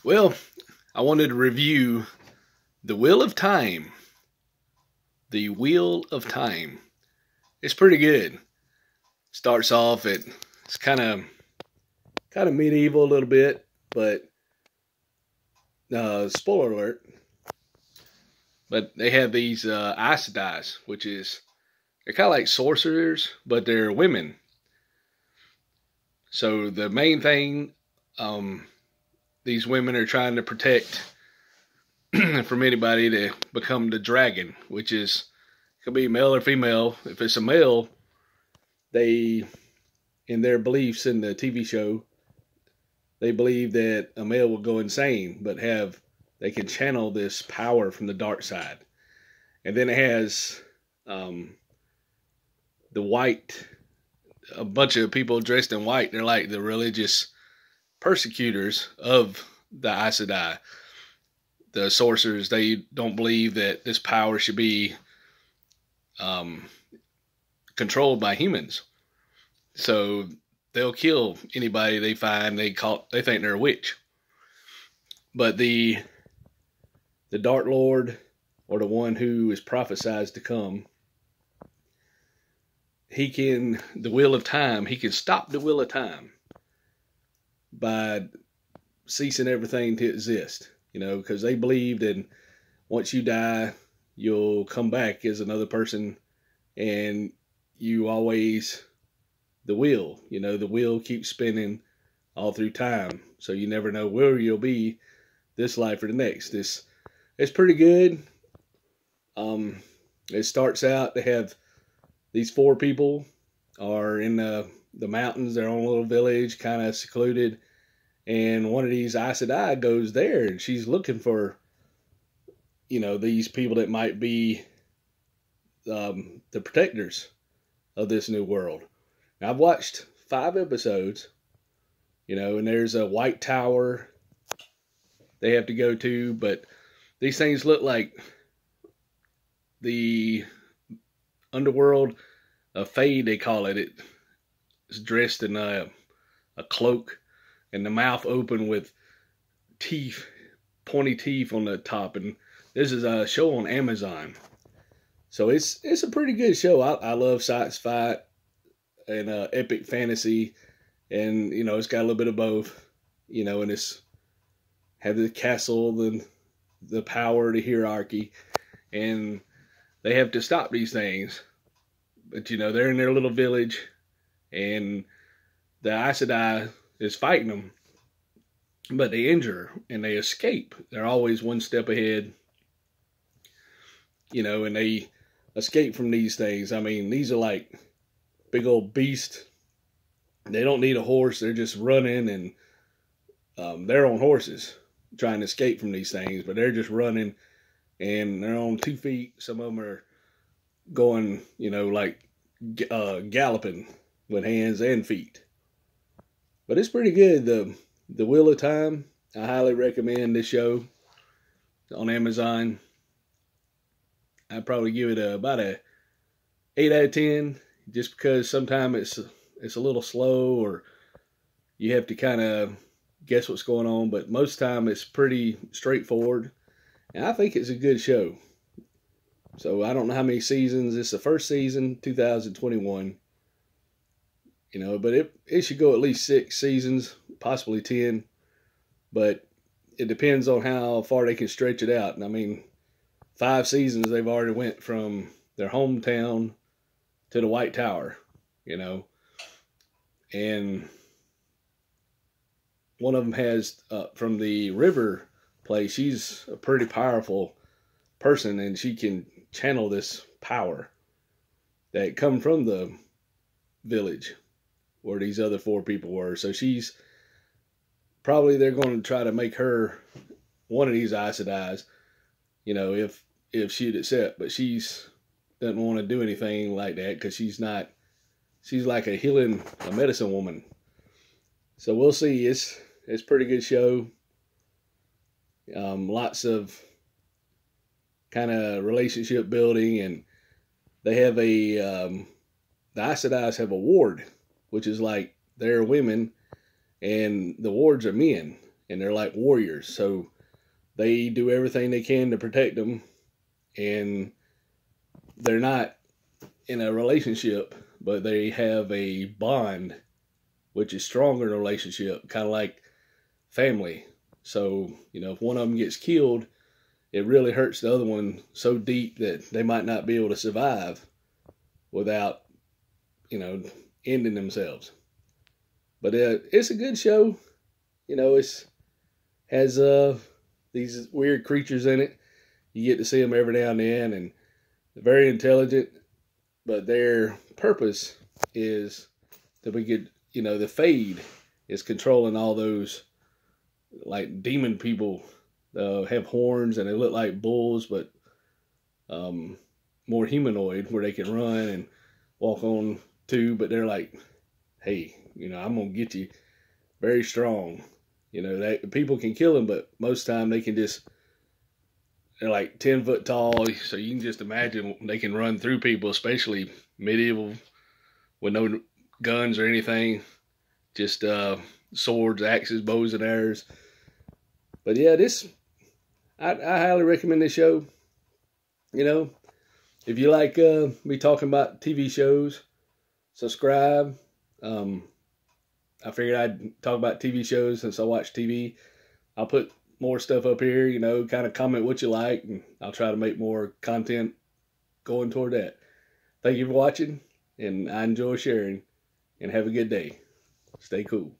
Well, I wanted to review The Wheel of Time. The Wheel of Time. It's pretty good. Starts off it's kind of medieval a little bit, but spoiler alert. But they have these Aes Sedai, which is they're kind of like sorcerers, but they're women. So the main thing these women are trying to protect from anybody to become the dragon, which is could be male or female. If it's a male, they in their beliefs in the TV show, they believe that a male will go insane, but they can channel this power from the dark side. And then it has the white, a bunch of people dressed in white. They're like the religious persecutors of the Aes Sedai. The sorcerers, they don't believe that this power should be controlled by humans. So they'll kill anybody they find they think they're a witch. But the Dark Lord, or the one who is prophesied to come, the Wheel of Time, he can stop the Wheel of Time by ceasing everything to exist. Because they believe that once you die, you'll come back as another person, and you always, the wheel keeps spinning all through time. So you never know where you'll be this life or the next. It's pretty good. It starts out, they have these four people are in the mountains, their own little village, kind of secluded. And one of these Aes Sedai goes there, and she's looking for, these people that might be the protectors of this new world. Now, I've watched 5 episodes, and there's a white tower they have to go to, but these things look like the underworld of Fade, they call it. It's dressed in a cloak, and the mouth open with teeth, pointy teeth on the top. And this is a show on Amazon. So it's a pretty good show. I love sci-fi and epic fantasy, and it's got a little bit of both. And it's have the castle, the power, the hierarchy, and they have to stop these things. But they're in their little village, and the Aes Sedai is fighting them, but they injure and they escape. They're always one step ahead, and they escape from these things. I mean, these are like big old beasts. They don't need a horse. They're just running, and they're on horses trying to escape from these things, but they're just running, and they're on 2 feet. Some of them are going, like galloping with hands and feet. But it's pretty good. The Wheel of Time, I highly recommend this show on Amazon. I'd probably give it about a 8 out of 10, just because sometimes it's a little slow, or you have to kind of guess what's going on, but most of the time it's pretty straightforward, and I think it's a good show. So I don't know how many seasons. It's the first season, 2021. But it should go at least 6 seasons, possibly 10. But it depends on how far they can stretch it out. And I mean, 5 seasons, they've already went from their hometown to the White Tower, And one of them has, from the river place, she's a pretty powerful person, and she can channel this power that come from the village where these other 4 people were. So she's probably, they're going to try to make her one of these Aes Sedai, if she'd accept. But she's doesn't want to do anything like that, because she's like a medicine woman. So we'll see. It's a pretty good show. Lots of kind of relationship building, and they have the Aes Sedai have a ward, which is like they're women, and the wards are men, and they're like warriors. So they do everything they can to protect them, and they're not in a relationship, but they have a bond, which is stronger in a relationship, kind of like family. So, if one of them gets killed, it really hurts the other one so deep that they might not be able to survive without, ending themselves. But it's a good show. It's has these weird creatures in it. You get to see them every now and then, and they're very intelligent. But their purpose is that we get, the Fade is controlling all those like demon people. Have horns and they look like bulls, but more humanoid, where they can run and walk on two. But they're like, hey, I'm gonna get you. Very strong. That people can kill them, but most of the time they're like 10 foot tall. So you can just imagine they can run through people, especially medieval, with no guns or anything, just swords, axes, bows, and arrows. But yeah, I highly recommend this show. If you like me talking about TV shows, subscribe. I figured I'd talk about TV shows since I watch TV. I'll put more stuff up here, kind of comment what you like, and I'll try to make more content going toward that. Thank you for watching, and I enjoy sharing, and have a good day. Stay cool.